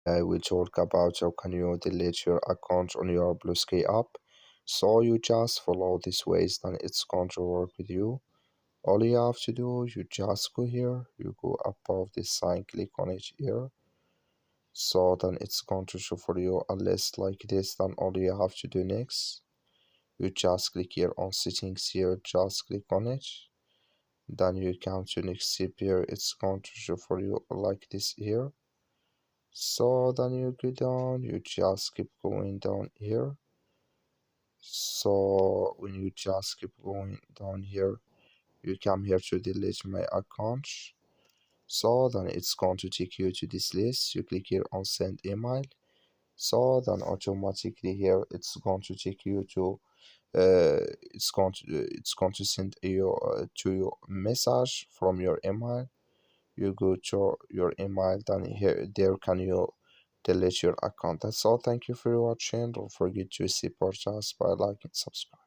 I will talk about how can you delete your account on your Bluesky app. So you just follow these ways, then it's going to work with you. All you have to do, you just go here, you go above this sign, click on it here. So then it's going to show for you a list like this. Then all you have to do next, you just click here on settings here, just click on it. Then you come to next step here, it's going to show for you like this here. So then you go down, you just keep going down here. So when you just keep going down here, you come here to delete my account. So then it's going to take you to this list. You click here on send email. So then automatically here it's going to take you to it's going to send you to your message from your email. You go to your email, then here there can you delete your account. That's all. Thank you for watching. Don't forget to support us by liking, subscribe.